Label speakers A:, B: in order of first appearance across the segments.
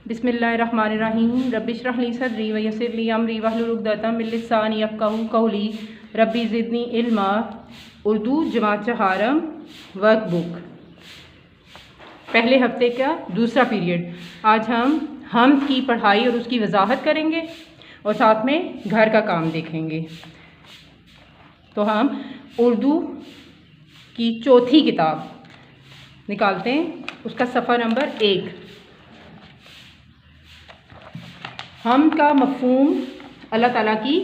A: बिस्मिल्लाहिर्रहमानिर्रहीम। रब्बि इश्रह ली सदरी व यस्सिर ली अमरी वहलुल उक़दतम मिन लिसानी यफ़क़हू क़ौली। रब्बी ज़िदनी इल्मा। उर्दू जमात चहारम वर्कबुक, पहले हफ्ते का दूसरा पीरियड। आज हम की पढ़ाई और उसकी वजाहत करेंगे और साथ में घर का काम देखेंगे। तो हम उर्दू की चौथी किताब निकालते हैं, उसका सफ़ा नंबर 1। हम का मफ़हूम अल्लाह ताला की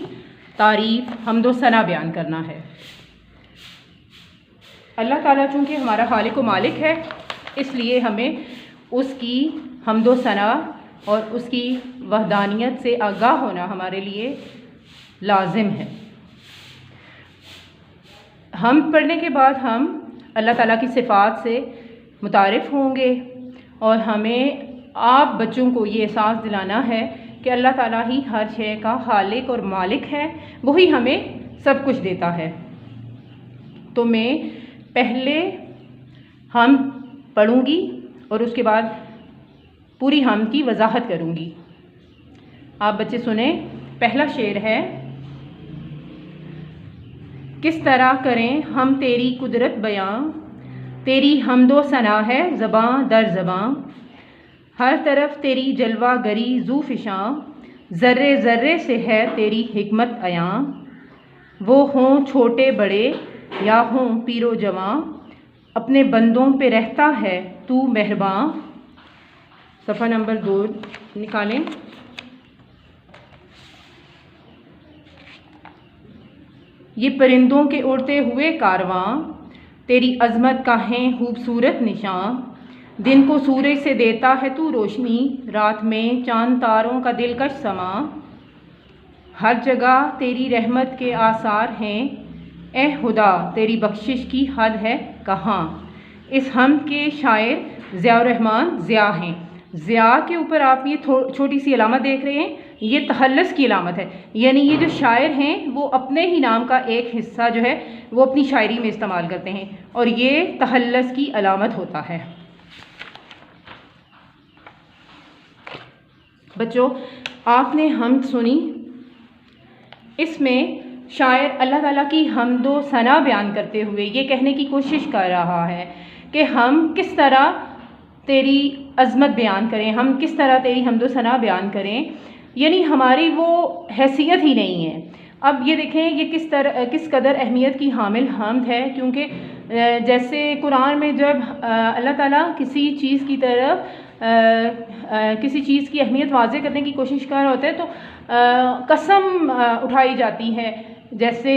A: तारीफ़, हम्द व सना बयान करना है। अल्लाह ताला चूँकि हमारा खालिक व मालिक है, इसलिए हमें उसकी हम्द व सना और उसकी वहदानियत से आगाह होना हमारे लिए लाजिम है। हम पढ़ने के बाद हम अल्लाह ताला की सिफ़ात से मुतारिफ़ होंगे और हमें आप बच्चों को ये एहसास दिलाना है कि अल्लाह ताला ही हर शय का खालिक और मालिक है, वही हमें सब कुछ देता है। तो मैं पहले हम पढ़ूँगी और उसके बाद पूरी हम की वजाहत करूँगी। आप बच्चे सुने। पहला शेर है, किस तरह करें हम तेरी कुदरत बयां, तेरी हम्दो सना है ज़बां दर ज़बां। हर तरफ तेरी जलवा गरी ज़ूफ़िशां, ज़र्रे ज़र्रे से है तेरी हिकमत अयां। वो हों छोटे बड़े या हों पीरो जवां, अपने बंदों पे रहता है तू मेहरबां। सफ़ा नंबर 2 निकालें। ये परिंदों के उड़ते हुए कारवां, तेरी अज़मत का है खूबसूरत निशान। दिन को सूरज से देता है तू रोशनी, रात में चांद तारों का दिलकश समा। हर जगह तेरी रहमत के आसार हैं, ए खुदा तेरी बख्शिश की हद है कहाँ। इस हम के शायर ज़ियाउर रहमान ज़िया हैं। ज़िया के ऊपर आप ये छोटी सी अलामत देख रहे हैं, ये तहल्लुस की अलामत है। यानी ये जो शायर हैं वो अपने ही नाम का एक हिस्सा जो है वो अपनी शायरी में इस्तेमाल करते हैं और ये तहल्लुस की अलामत होता है। बच्चों, आपने हम्द सुनी। इसमें शायर अल्लाह ताला की हम्द व सना बयान करते हुए ये कहने की कोशिश कर रहा है कि हम किस तरह तेरी अज़मत बयान करें, हम किस तरह तेरी हम्द व सना बयान करें। यानी हमारी वो हैसियत ही नहीं है। अब ये देखें ये किस कदर अहमियत की हामिल हम्द है, क्योंकि जैसे कुरान में जब अल्लाह ताला किसी चीज़ की तरफ किसी चीज़ की अहमियत वाज़े करने की कोशिश कर रहे होते हैं तो कसम उठाई जाती है, जैसे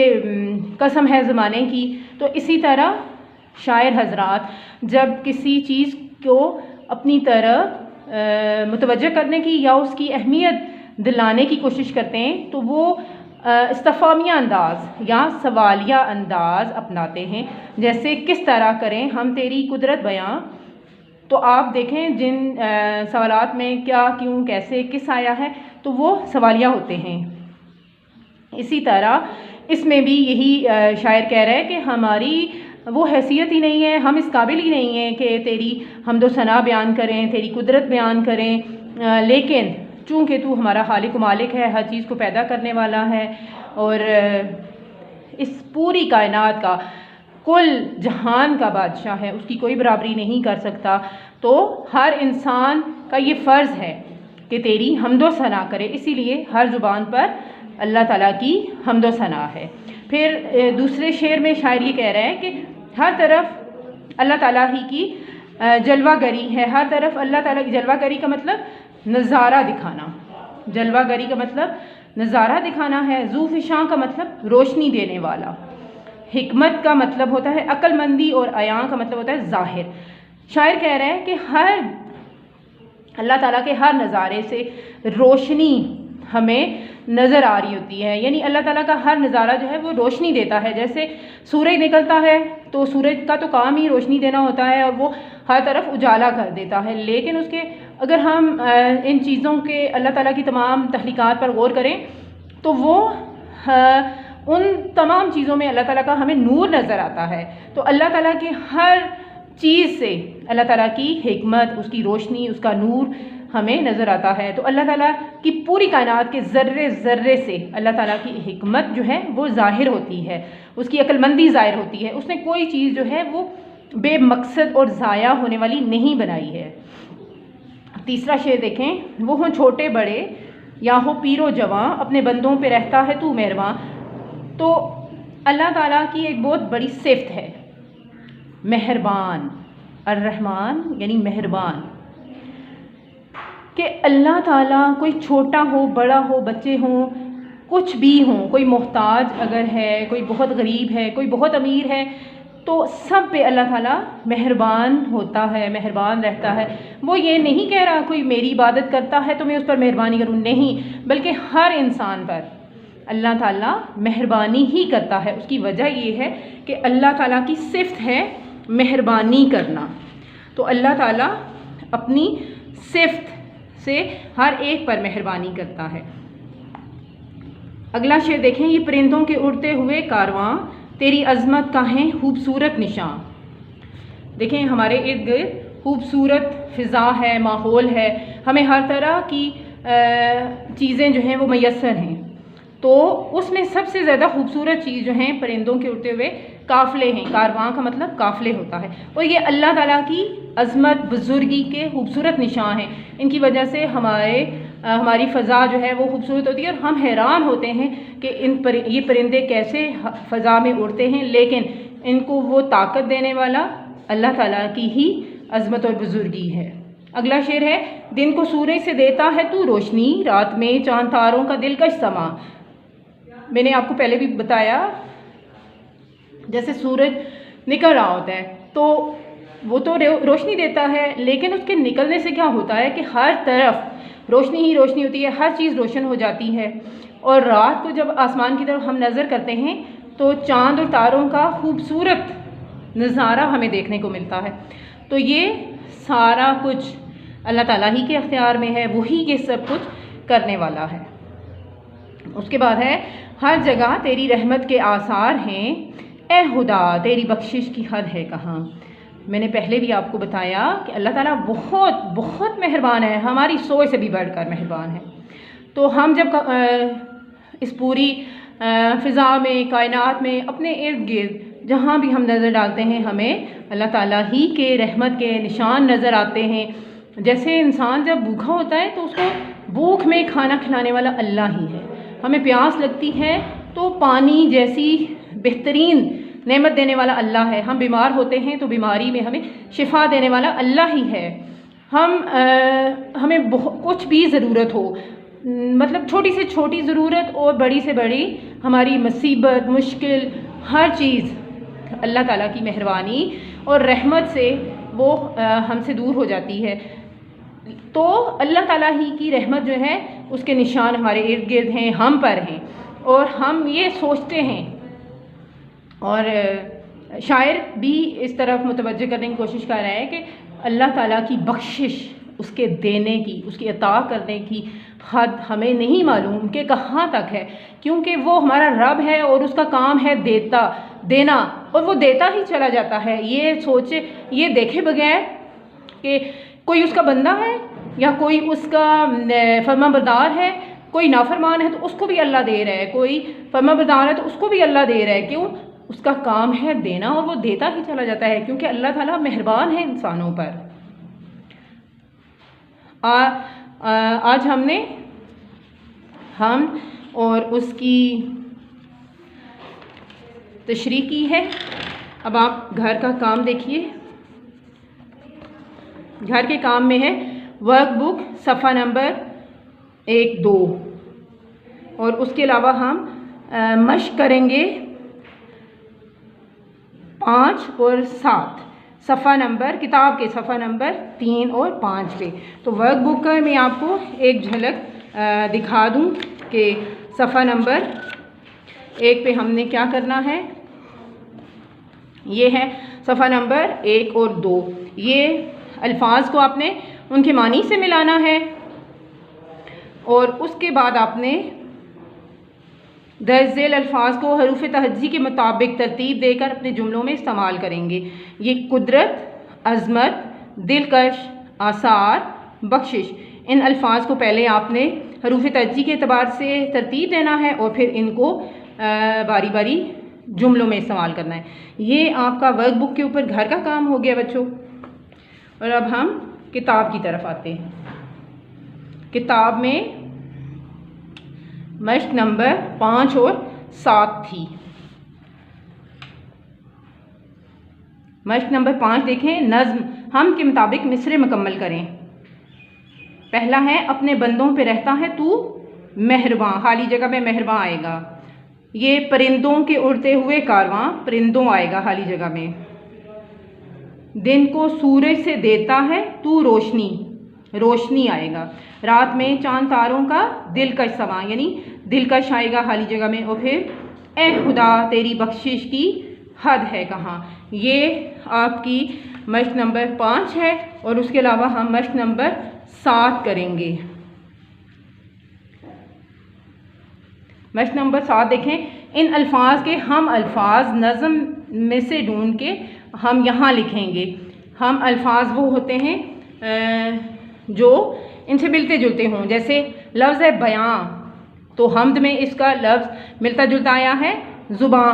A: कसम है ज़माने की। तो इसी तरह शायर हज़रात जब किसी चीज़ को अपनी तरफ मुतवज्जह करने की या उसकी अहमियत दिलाने की कोशिश करते हैं तो वो इस्तफ़ामिया अंदाज़ या सवालिया अंदाज़ अपनाते हैं। जैसे किस तरह करें हम तेरी कुदरत बयां, तो आप देखें जिन सवालात में क्या क्यों कैसे किस आया है तो वो सवालिया होते हैं। इसी तरह इसमें भी यही शायर कह रहा है कि हमारी वो हैसियत ही नहीं है, हम इस काबिल ही नहीं हैं कि तेरी हम्द व सना बयान करें, तेरी कुदरत बयान करें। लेकिन चूँकि तू हमारा खालिक व मालिक है, हर चीज़ को पैदा करने वाला है और इस पूरी कायनात का कुल जहान का बादशाह है, उसकी कोई बराबरी नहीं कर सकता। तो हर इंसान का ये फ़र्ज़ है कि तेरी हम्द व सना करे, इसीलिए हर ज़ुबान पर अल्लाह ताला की हम्द व सना है। फिर दूसरे शेर में शायर ये कह रहे हैं कि हर तरफ अल्लाह ताला ही की जलवागरी है। हर तरफ अल्लाह ताला की जलवागरी का मतलब नज़ारा दिखाना, जलवागरी का मतलब नज़ारा दिखाना है। ज़ूफ़िशां का मतलब रोशनी देने वाला। हिकमत का मतलब होता है अक्लमंदी और अयां का मतलब होता है ज़ाहिर। शायर कह रहे हैं कि हर अल्लाह ताला के हर नज़ारे से रोशनी हमें नज़र आ रही होती है। यानी अल्लाह ताला का हर नज़ारा जो है वो रोशनी देता है। जैसे सूरज निकलता है तो सूरज का तो काम ही रोशनी देना होता है और वो हर तरफ उजाला कर देता है। लेकिन उसके अगर हम इन चीज़ों के अल्लाह ताला की तमाम तख्लीक़ात पर गौर करें तो वो उन तमाम चीज़ों में अल्लाह ताला का हमें नूर नज़र आता है। तो अल्लाह ताला के हर चीज़ से अल्लाह ताला की हिकमत, उसकी रोशनी, उसका नूर हमें नज़र आता है। तो अल्लाह ताला की पूरी कायनात के ज़र्रे ज़र्रे से अल्लाह ताला की हिकमत जो है वो ज़ाहिर होती है, उसकी अक्लमंदी ज़ाहिर होती है। उसने कोई चीज़ जो है वो बेमकसद और ज़ाया होने वाली नहीं बनाई है। तीसरा शेर देखें, वो हों छोटे बड़े या हो पीरो जवां, अपने बंदों पे रहता है तू मेहरबान। तो अल्लाह ताला की एक बहुत बड़ी सिफ़त है मेहरबान, अर्रहमान यानी मेहरबान, कि अल्लाह ताला कोई छोटा हो बड़ा हो, बच्चे हों, कुछ भी हों, कोई मोहताज अगर है, कोई बहुत गरीब है, कोई बहुत अमीर है, तो सब पे अल्लाह ताला मेहरबान होता है, मेहरबान रहता है। वो ये नहीं कह रहा कोई मेरी इबादत करता है तो मैं उस पर मेहरबानी करूँ, नहीं, बल्कि हर इंसान पर अल्लाह ताला मेहरबानी ही करता है। उसकी वजह ये है कि अल्लाह ताला की सिफ़त है मेहरबानी करना। तो अल्लाह ताला अपनी सिफ़त से हर एक पर मेहरबानी करता है। अगला शेर देखें, ये परिंदों के उड़ते हुए कारवां, तेरी अज़मत का है खूबसूरत निशान। देखें हमारे इर्द गिर्द खूबसूरत फ़िज़ा है, माहौल है, हमें हर तरह की चीज़ें जो हैं वो मैसर हैं। तो उसमें सबसे ज़्यादा खूबसूरत चीज़ जो हैं परिंदों के उड़ते हुए काफ़िले हैं। कारवां का मतलब काफ़िले होता है, और ये अल्लाह ताला की अज़मत बुज़ुर्गी के खूबसूरत निशान हैं। इनकी वजह से हमारी फ़ज़ा जो है वो खूबसूरत होती है, और हम हैरान होते हैं कि ये परिंदे कैसे फ़ज़ा में उड़ते हैं, लेकिन इनको वो ताकत देने वाला अल्लाह ताला की ही अज़मत और बुज़ुर्गी है। अगला शेर है, दिन को सूरज से देता है तू रोशनी, रात में चांद तारों का दिलकश समा। मैंने आपको पहले भी बताया, जैसे सूरज निकल रहा होता है तो वो तो रोशनी देता है, लेकिन उसके निकलने से क्या होता है कि हर तरफ रोशनी ही रोशनी होती है, हर चीज़ रोशन हो जाती है। और रात को जब आसमान की तरफ हम नज़र करते हैं तो चाँद और तारों का खूबसूरत नज़ारा हमें देखने को मिलता है। तो ये सारा कुछ अल्लाह ताला ही के अख्तियार में है, वही ये सब कुछ करने वाला है। उसके बाद है, हर जगह तेरी रहमत के आसार हैं, ए खुदा तेरी बख्शिश की हद है कहाँ। मैंने पहले भी आपको बताया कि अल्लाह ताला बहुत बहुत मेहरबान है, हमारी सोच से भी बढ़कर मेहरबान है। तो हम जब इस पूरी फ़िज़ा में, कायनात में, अपने इर्द गिर्द जहाँ भी हम नज़र डालते हैं, हमें अल्लाह ताला ही के रहमत के निशान नज़र आते हैं। जैसे इंसान जब भूखा होता है तो उसको भूख में खाना खिलाने वाला अल्लाह ही है। हमें प्यास लगती है तो पानी जैसी बेहतरीन नेमत देने वाला अल्लाह है। हम बीमार होते हैं तो बीमारी में हमें शिफा देने वाला अल्लाह ही है। हमें कुछ भी ज़रूरत हो, मतलब छोटी से छोटी ज़रूरत और बड़ी से बड़ी हमारी मुसीबत, मुश्किल, हर चीज़ अल्लाह ताला की मेहरबानी और रहमत से वो हमसे दूर हो जाती है। तो अल्लाह ताला ही की रहमत जो है उसके निशान हमारे इर्द गिर्द हैं, हम पर हैं, और हम ये सोचते हैं, और शायर भी इस तरफ मुतवज्जह करने की कोशिश कर रहे हैं कि अल्लाह ताला की बख्शिश, उसके देने की, उसकी अता करने की हद हमें नहीं मालूम कि कहाँ तक है, क्योंकि वो हमारा रब है और उसका काम है देना, और वो देता ही चला जाता है। ये देखे बगैर कि कोई उसका बंदा है या कोई उसका फरमाबरदार है, कोई नाफरमान है तो उसको भी अल्लाह दे रहा है, कोई फरमाबरदार है तो उसको भी अल्लाह दे रहा है। क्यों? उसका काम है देना, और वो देता ही चला जाता है, क्योंकि अल्लाह ताला मेहरबान है इंसानों पर। आज हम और उसकी तशरीह की है। अब आप घर का काम देखिए। घर के काम में है वर्कबुक सफ़ा नंबर 1-2, और उसके अलावा हम मश्क करेंगे 5 और 7 किताब के सफ़ा नंबर 3 और 5 पे। तो वर्कबुक का मैं आपको एक झलक दिखा दूं कि सफ़ा नंबर 1 पे हमने क्या करना है। ये है सफ़ा नंबर 1 और 2। ये अल्फाज को आपने उनके मानी से मिलाना है, और उसके बाद आपने दर्ज झेल अल्फाज को हरूफ तहज्जी के मुताबिक तरतीब देकर अपने जुमलों में इस्तेमाल करेंगे। ये कुदरत, अज़मत, दिलकश, आसार, बख्शिश। इन अल्फाज को पहले आपने हरूफ तरजीह के अतबार से तरतीब देना है और फिर इनको बारी बारी जुमलों में इस्तेमाल करना है। ये आपका वर्कबुक के ऊपर घर का काम हो गया बच्चों। और अब हम किताब की तरफ आते हैं। किताब में मश्क नंबर 5 और 7 थी। मश्क नंबर 5 देखें, नज़्म हम के मुताबिक मिसरे मुकम्मल करें। पहला है, अपने बंदों पे रहता है तू मेहरबान, खाली जगह में मेहरबान आएगा। ये परिंदों के उड़ते हुए कारवां, परिंदों आएगा खाली जगह में। दिन को सूरज से देता है तू रोशनी, रोशनी आएगा। रात में चांद तारों का दिलकश समा, यानी दिलकश आएगा खाली जगह में। और फिर ए खुदा तेरी बख्शिश की हद है कहाँ। ये आपकी मश्क नंबर 5 है। और उसके अलावा हम मश्क नंबर 7 करेंगे। मश्क नंबर 7 देखें, इन अल्फाज के हम अल्फाज नज़म में से ढूंढ के हम यहाँ लिखेंगे। हम अल्फाज वो होते हैं जो इनसे मिलते जुलते हों। जैसे लफ्ज़ है बयां, तो हमद में इसका लफ्ज़ मिलता जुलता आया है ज़ुबां।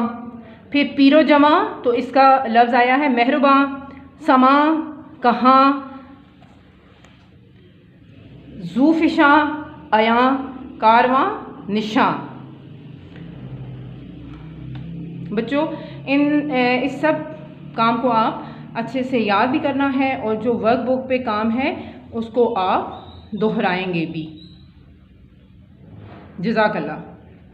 A: फिर पीरो जमा, तो इसका लफ्ज़ आया है मेहरबां। समा, कहाँ, ज़ूफ़िशा, अयां, कारवां, निशां। बच्चों इस सब काम को आप अच्छे से याद भी करना है और जो वर्कबुक पे काम है उसको आप दोहराएंगे भी। जज़ाकल्लाह।